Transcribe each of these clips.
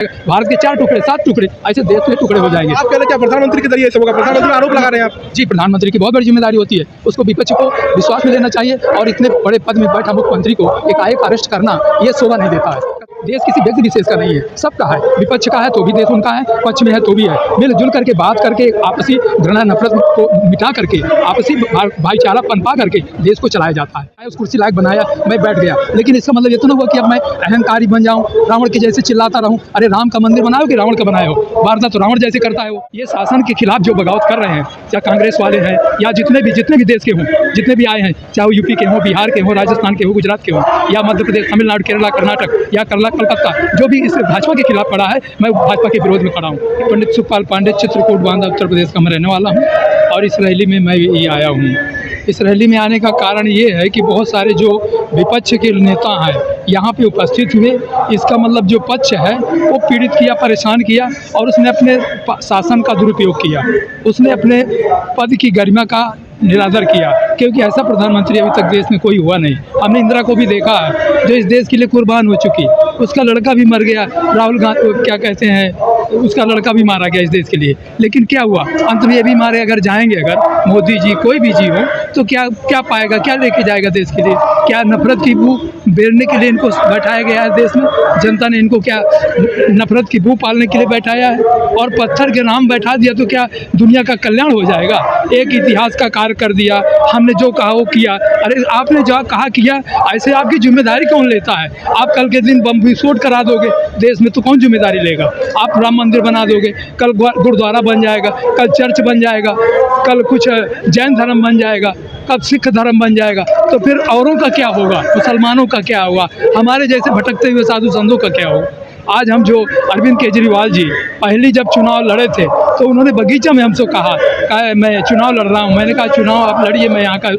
भारत के 4 टुकड़े 7 टुकड़े ऐसे देश में टुकड़े हो जाएंगे। आप कह रहे हैं क्या प्रधानमंत्री के जरिए सब होगा? प्रधानमंत्री आरोप लगा रहे हैं आप। जी, प्रधानमंत्री की बहुत बड़ी जिम्मेदारी होती है, उसको विपक्ष को विश्वास में लेना चाहिए और इतने बड़े पद में बैठा मुख्यमंत्री को एकाएक अरेस्ट करना ये शोभा नहीं देता है। देश किसी व्यक्ति विशेष का नहीं है, सबका है। विपक्ष का है तो भी देश उनका है, पक्ष में है तो भी है। मिलजुल करके बात करके आपसी घृणा नफरत को मिटा करके आपसी भाईचारा पनपा करके देश को चलाया जाता है। उस कुर्सी लायक बनाया, मैं बैठ गया, लेकिन इसका मतलब ये तो ना हुआ कि अब मैं अहंकारी बन जाऊं, रावण के जैसे चिल्लाता रहूं, अरे राम का मंदिर बनाओ कि रावण का बनाए हो, वारदात तो रावण जैसे करता है वो। ये शासन के खिलाफ जो बगावत कर रहे हैं, चाहे कांग्रेस वाले हैं या जितने भी देश के हों, जितने भी आए हैं, चाहे वो यूपी के हों, बिहार के हों, राजस्थान के हों, गुजरात के हों, या मध्य प्रदेश, तमिलनाडु, केरला, कर्नाटक या कलकत्ता, जो भी इस भाजपा के खिलाफ पड़ा है, मैं भाजपा के विरोध में खड़ा हूँ। पंडित सुखपाल पांडे, चित्रकूट बांदा, उत्तर प्रदेश का मैं रहने वाला हूँ और इस रैली में मैं ये आया हूँ। इस रैली में आने का कारण ये है कि बहुत सारे जो विपक्ष के नेता हैं यहाँ पे उपस्थित हुए। इसका मतलब जो पक्ष है वो पीड़ित किया, परेशान किया और उसने अपने शासन का दुरुपयोग किया, उसने अपने पद की गरिमा का निरादर किया, क्योंकि ऐसा प्रधानमंत्री अभी तक देश में कोई हुआ नहीं। हमने इंदिरा को भी देखा है जो इस देश के लिए कुर्बान हो चुकी, उसका लड़का भी मर गया, राहुल गांधी क्या कहते हैं, उसका लड़का भी मारा गया इस देश के लिए, लेकिन क्या हुआ? अंत में ये भी मारे अगर जाएंगे, अगर मोदी जी कोई भी जी हो तो क्या पाएगा, क्या लेके जाएगा देश के लिए? क्या नफरत की बू बेरने के लिए इनको बैठाया गया है देश में? जनता ने इनको क्या नफरत की बू पालने के लिए बैठाया है? और पत्थर के नाम बैठा दिया तो क्या दुनिया का कल्याण हो जाएगा? एक इतिहास का कार्य कर दिया, हमने जो कहा वो किया। अरे आपने जो कहा किया, ऐसे आपकी जिम्मेदारी कौन लेता है? आप कल के दिन बम विस्फोट करा दोगे देश में तो कौन जिम्मेदारी लेगा? आप राम मंदिर बना दोगे, कल गुरुद्वारा बन जाएगा, कल चर्च बन जाएगा, कल कुछ जैन धर्म बन जाएगा, कल सिख धर्म बन जाएगा, तो फिर औरों का क्या होगा? मुसलमानों का क्या होगा? हमारे जैसे भटकते हुए साधु संतों का क्या होगा? आज हम जो अरविंद केजरीवाल जी पहली जब चुनाव लड़े थे तो उन्होंने बगीचा में हमसे कहा मैं चुनाव लड़ रहा हूँ। मैंने कहा चुनाव आप लड़िए, मैं यहाँ का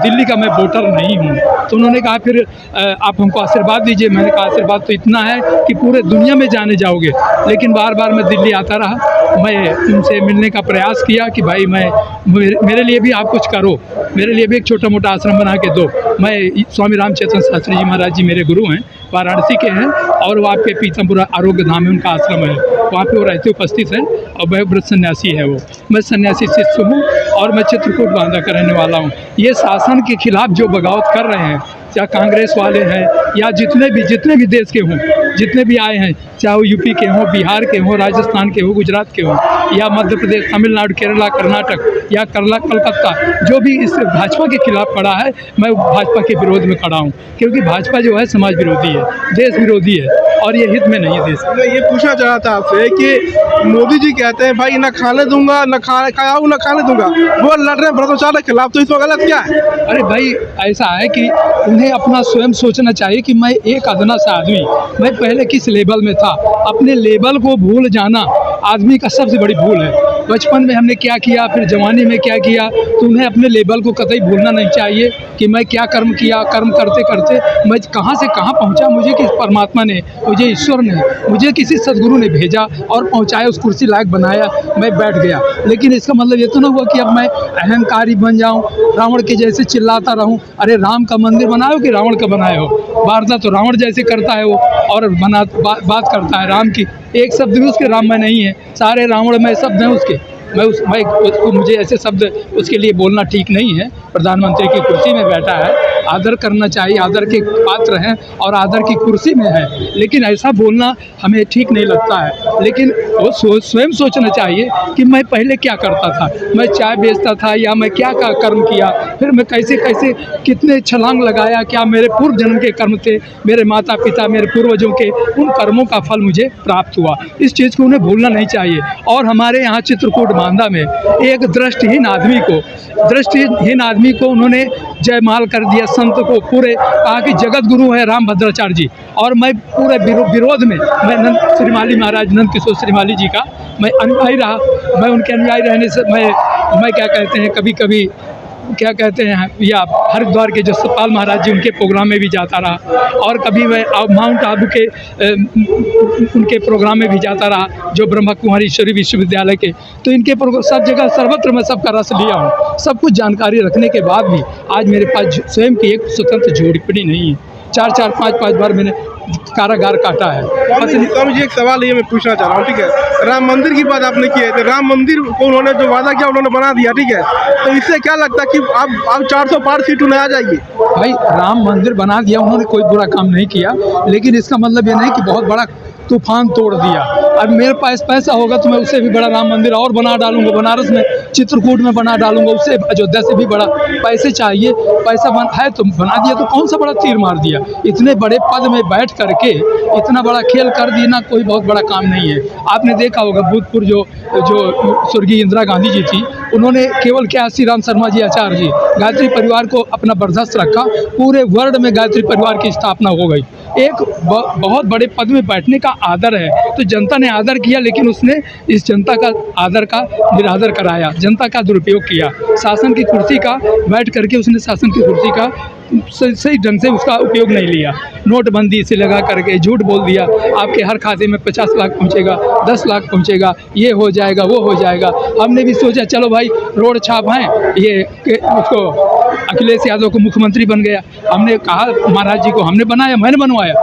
दिल्ली का मैं वोटर नहीं हूँ। तो उन्होंने कहा फिर आप हमको आशीर्वाद दीजिए। मैंने कहा आशीर्वाद तो इतना है कि पूरे दुनिया में जाने जाओगे। लेकिन बार बार मैं दिल्ली आता रहा, मैं उनसे मिलने का प्रयास किया कि भाई मेरे लिए भी आप कुछ करो, मेरे लिए भी एक छोटा मोटा आश्रम बना के दो। मैं स्वामी रामचंद्र शास्त्री जी महाराज जी मेरे गुरु हैं, वाराणसी के हैं और वो आपके पीतमपुरा आरोग्य धाम में उनका आश्रम है, वहाँ पे वो रहते उपस्थित हैं और वयोवृद्ध सन्यासी है वो। मैं सन्यासी शिष्य हूँ और मैं चित्रकूट बांदा का रहने वाला हूँ। ये शासन के खिलाफ जो बगावत कर रहे हैं, चाहे कांग्रेस वाले हैं या जितने भी देश के हों, जितने भी आए हैं, चाहे वो यूपी के हों, बिहार के हों, राजस्थान के हों, गुजरात के हों या मध्य प्रदेश, तमिलनाडु, केरला, कर्नाटक या कलकत्ता, जो भी इस भाजपा के खिलाफ खड़ा है, मैं भाजपा के विरोध में खड़ा हूँ। क्योंकि भाजपा जो है समाज विरोधी है, देश विरोधी है और ये हित में नहीं है देश। मैं ये पूछना चाह रहा था आपसे कि मोदी जी कहते हैं भाई ना खाने दूंगा, ना खाऊं, ना खाने दूंगा, वो लड़ रहे हैं भ्रष्टाचार के खिलाफ, तो इसमें गलत क्या है? अरे भाई ऐसा है कि उन्हें अपना स्वयं सोचना चाहिए कि मैं एक अदना सा आदमी, मैं पहले किस लेवल में था। अपने लेवल को भूल जाना आदमी का सबसे बड़ी भूल है। बचपन में हमने क्या किया, फिर जवानी में क्या किया, तो उन्हें अपने लेवल को कतई भूलना नहीं चाहिए कि मैं क्या कर्म किया, कर्म करते करते मैं कहाँ से कहाँ पहुँचा। मुझे किस परमात्मा ने, मुझे ईश्वर ने, मुझे किसी सदगुरु ने भेजा और पहुँचाया, उस कुर्सी लायक बनाया, मैं बैठ गया। लेकिन इसका मतलब ये तो ना हुआ कि अब मैं अहंकारी बन जाऊँ, रावण के जैसे चिल्लाता रहूँ, अरे राम का मंदिर बनाओ कि रावण का बनाए हो, वारदात तो रावण जैसे करता है वो और बात करता है राम की। एक शब्द भी उसके राम में नहीं है, सारे रावण में शब्द हैं उसके। मुझे ऐसे शब्द उसके लिए बोलना ठीक नहीं है। प्रधानमंत्री की कुर्सी में बैठा है, आदर करना चाहिए, आदर के पात्र हैं और आदर की कुर्सी में है, लेकिन ऐसा बोलना हमें ठीक नहीं लगता है। लेकिन वो स्वयं सोचना चाहिए कि मैं पहले क्या करता था, मैं चाय बेचता था या मैं क्या कर्म किया, फिर मैं कैसे कितने छलांग लगाया, क्या मेरे पूर्व जन्म के कर्म थे, मेरे माता पिता, मेरे पूर्वजों के उन कर्मों का फल मुझे प्राप्त हुआ। इस चीज़ को उन्हें भूलना नहीं चाहिए। और हमारे यहाँ चित्रकूट बांदा में एक दृष्टिहीन आदमी को उन्होंने जयमाल कर दिया, संत को पूरे कहा कि जगत गुरु है राम भद्राचार्य जी। और मैं पूरे विरोध में, मैं नंद श्रीमाली महाराज, नंद किशोर श्रीमाली जी का मैं अनुयायी रहा। मैं उनके अनुयायी रहने से मैं क्या कहते हैं, कभी क्या कहते हैं या हरिद्वार के जो सतपाल महाराज जी, उनके प्रोग्राम में भी जाता रहा और कभी मैं माउंट आबू के उनके प्रोग्राम में भी जाता रहा, जो ब्रह्मा कुमारी ईश्वरी विश्वविद्यालय के। तो इनके सब जगह सर्वत्र मैं सबका रस लिया हूँ। सब कुछ जानकारी रखने के बाद भी आज मेरे पास स्वयं की एक स्वतंत्र झोपड़ी नहीं है। 4-4, 5-5 बार मैंने कारागार काटा है। स्वामी जी एक सवाल ये मैं पूछना चाह रहा हूँ, ठीक है, राम मंदिर की बात आपने की है, तो राम मंदिर को उन्होंने जो वादा किया उन्होंने बना दिया, ठीक है, तो इससे क्या लगता है कि अब 400 पार सीट उन्हें आ जाएगी? भाई राम मंदिर बना दिया उन्होंने, कोई बुरा काम नहीं किया, लेकिन इसका मतलब ये नहीं कि बहुत बड़ा तूफान तोड़ दिया। अब मेरे पास पैसा होगा तो मैं उससे भी बड़ा राम मंदिर और बना डालूंगा, बनारस में चित्रकूट में बना डालूंगा, उससे अयोध्या से भी बड़ा। पैसे चाहिए, पैसा है तो बना दिया, तो कौन सा बड़ा तीर मार दिया। इतने बड़े पद में बैठ करके इतना बड़ा खेल कर देना कोई बहुत बड़ा काम नहीं है। आपने देखा होगा भूतपूर्व जो स्वर्गीय इंदिरा गांधी जी थी, उन्होंने केवल क्या श्री राम शर्मा जी आचार्य जी गायत्री परिवार को अपना बर्दाश्त रखा, पूरे वर्ल्ड में गायत्री परिवार की स्थापना हो गई। एक बहुत बड़े पद में बैठने का आदर है, तो जनता ने आदर किया, लेकिन उसने इस जनता का आदर का निरादर कराया, जनता का दुरुपयोग किया। शासन की कुर्सी का बैठ करके उसने शासन की कुर्सी का सही ढंग से उसका उपयोग नहीं लिया। नोटबंदी से लगा करके झूठ बोल दिया, आपके हर खाते में 50 लाख पहुँचेगा, 10 लाख पहुँचेगा, ये हो जाएगा, वो हो जाएगा। हमने भी सोचा चलो भाई रोड छाप हैं, ये उसको अखिलेश यादव को मुख्यमंत्री बन गया। हमने कहा महाराज जी को हमने बनाया, मैंने बनवाया,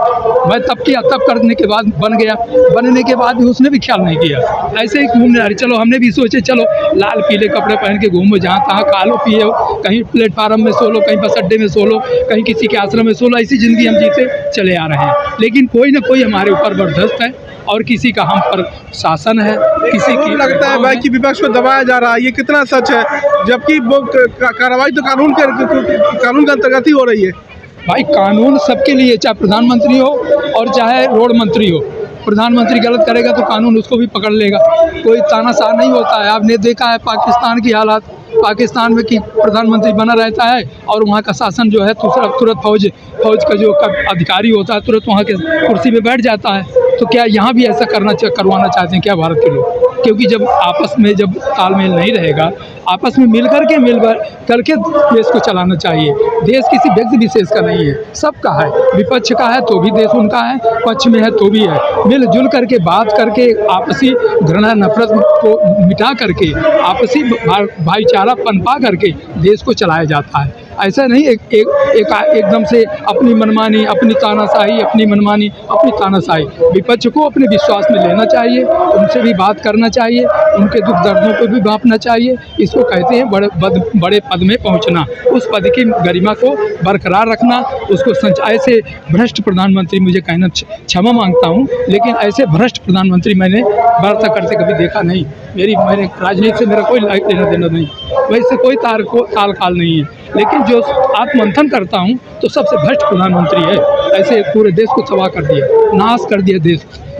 मैं तब किया, तब करने के बाद बन गया, बनने के बाद भी उसने भी ख्याल नहीं किया। ऐसे ही घूमने रहे, चलो हमने भी सोचे चलो लाल पीले कपड़े पहन के घूमो, जहाँ तहाँ खा लो पिए हो, कहीं प्लेटफार्म में सो लो, कहीं बस अड्डे में सो लो, कहीं किसी के आश्रम में सो लो, ऐसी ज़िंदगी हम जीते चले आ रहे हैं। लेकिन कोई ना कोई हमारे ऊपर बर्दाश्त है और किसी का हम पर शासन है, किसी की लगता है भाई कि विपक्ष को दबाया जा रहा है, ये कितना सच है? जबकि वो कार्रवाई तो कानून के अंतर्गत ही हो रही है। भाई कानून सबके लिए, चाहे प्रधानमंत्री हो और चाहे रोड मंत्री हो। प्रधानमंत्री गलत करेगा तो कानून उसको भी पकड़ लेगा, कोई तानाशाह नहीं होता है। आपने देखा है पाकिस्तान की हालात, पाकिस्तान में कि प्रधानमंत्री बना रहता है और वहाँ का शासन जो है तुरंत फौज का जो अधिकारी होता है तुरंत वहाँ के कुर्सी पे बैठ जाता है। तो क्या यहाँ भी ऐसा करवाना चाहते हैं क्या भारत के लोग? क्योंकि जब आपस में जब तालमेल नहीं रहेगा, आपस में मिल करके देश को चलाना चाहिए। देश किसी व्यक्ति विशेष का नहीं है, सबका है। विपक्ष का है तो भी देश उनका है, पक्ष में है तो भी है। मिलजुल करके बात करके आपसी घृणा नफरत को मिटा करके आपसी भाईचारा पनपा करके देश को चलाया जाता है। ऐसा नहीं एकदम से अपनी मनमानी, अपनी तानाशाही। विपक्ष को अपने विश्वास में लेना चाहिए, उनसे भी बात करना चाहिए, उनके दुख दर्दों को भी भांपना चाहिए। इसको कहते हैं बड़े पद में पहुंचना, उस पद की गरिमा को बरकरार रखना, उसको ऐसे भ्रष्ट प्रधानमंत्री, मुझे कहना क्षमा मांगता हूं, लेकिन ऐसे भ्रष्ट प्रधानमंत्री मैंने वार्ता करते कभी देखा नहीं। मैंने राजनीति से मेरा कोई लेना देना नहीं, वैसे कोई ताल काल नहीं है, लेकिन जो आत्ममंथन करता हूँ तो सबसे भ्रष्ट प्रधानमंत्री है। ऐसे पूरे देश को तबाह कर दिया, नाश कर दिया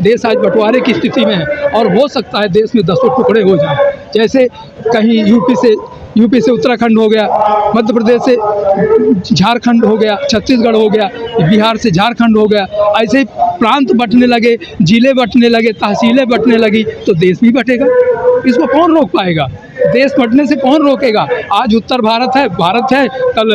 देश आज बंटवारे की स्थिति में है। और हो सकता है देश में 10 टुकड़े हो जाए, जैसे कहीं यूपी से उत्तराखंड हो गया, मध्य प्रदेश से झारखंड हो गया, छत्तीसगढ़ हो गया, बिहार से झारखंड हो गया। ऐसे प्रांत बंटने लगे, जिले बंटने लगे, तहसीलें बंटने लगी, तो देश भी बंटेगा। इसको कौन रोक पाएगा? देश बंटने से कौन रोकेगा? आज उत्तर भारत है, कल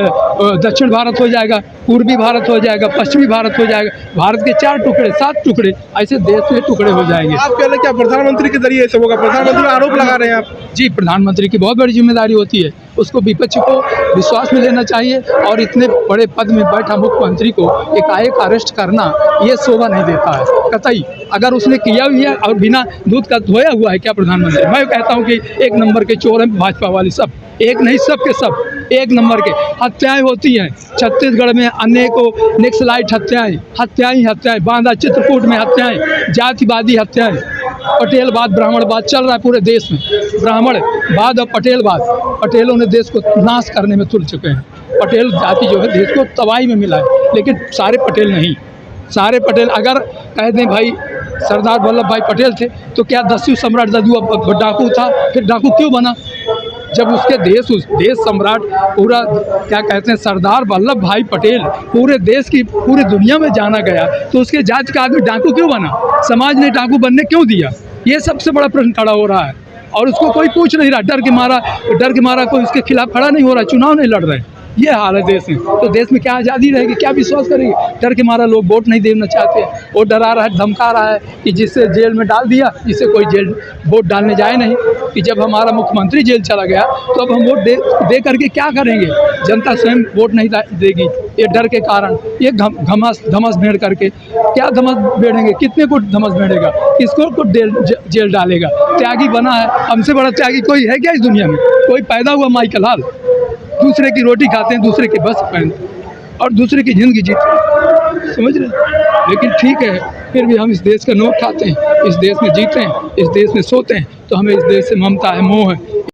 दक्षिण भारत हो जाएगा, पूर्वी भारत हो जाएगा, पश्चिमी भारत हो जाएगा। भारत के 4 टुकड़े 7 टुकड़े, ऐसे देश में टुकड़े हो जाएंगे। आप कह रहे हैं क्या प्रधानमंत्री के जरिए सब होगा? प्रधानमंत्री आरोप लगा रहे हैं आप। जी, प्रधानमंत्री की बहुत बड़ी जिम्मेदारी होती है, उसको विपक्ष को विश्वास में लेना चाहिए। और इतने बड़े पद में बैठा मुख्यमंत्री को एकाएक अरेस्ट करना ये शोभा नहीं देता है कतई। अगर उसने किया भी है और बिना दूध का धोया हुआ है क्या प्रधानमंत्री? मैं कहता हूँ कि 1 नंबर के चोर हैं भाजपा वाले, सब एक नहीं, सब के सब 1 नंबर के। हत्याएं होती हैं छत्तीसगढ़ में, अनेकों नक्सलाइट हत्याएं, बांदा चित्रकूट में हत्याएं, जातिवादी हत्याएं, पटेलवाद ब्राह्मणवाद चल रहा है पूरे देश में। ब्राह्मणवाद और पटेलवाद, पटेलों ने देश को नाश करने में तुल चुके हैं। पटेल जाति जो है देश को तबाही में मिला है, लेकिन सारे पटेल नहीं। सारे पटेल अगर कह दें भाई सरदार वल्लभ भाई पटेल थे, तो क्या 10वीं सम्राट जदयू डाकू था? फिर डाकू क्यों बना? जब उसके देश सम्राट पूरा क्या कहते हैं सरदार वल्लभ भाई पटेल पूरे देश की पूरी दुनिया में जाना गया, तो उसके जाति का आदमी डाकू क्यों बना? समाज ने डाकू बनने क्यों दिया? ये सबसे बड़ा प्रश्न खड़ा हो रहा है और उसको कोई पूछ नहीं रहा। डर के मारा कोई उसके खिलाफ खड़ा नहीं हो रहा, चुनाव नहीं लड़ रहे। ये हाल है देश में। तो देश में क्या आज़ादी रहेगी? क्या विश्वास करेंगे? डर के मारा लोग वोट नहीं देना चाहते। वो डरा रहा है, धमका रहा है कि जिससे जेल में डाल दिया, जिससे कोई जेल वोट डालने जाए नहीं। कि जब हमारा मुख्यमंत्री जेल चला गया तो अब हम वोट दे करके क्या करेंगे। जनता स्वयं वोट नहीं देगी ये डर के कारण, ये धमस भेड़ करके क्या धमस भेड़ेंगे, कितने को धमस भेड़ेगा, किसको को जेल डालेगा। त्यागी बना है, हमसे बड़ा त्यागी कोई है क्या इस दुनिया में? कोई पैदा हुआ माइकल हाल, दूसरे की रोटी खाते हैं, दूसरे के बस पहनते और दूसरे की ज़िंदगी जीते हैं, समझ रहे। लेकिन ठीक है, फिर भी हम इस देश का नोट खाते हैं, इस देश में जीते हैं, इस देश में सोते हैं, तो हमें इस देश से ममता है, मोह है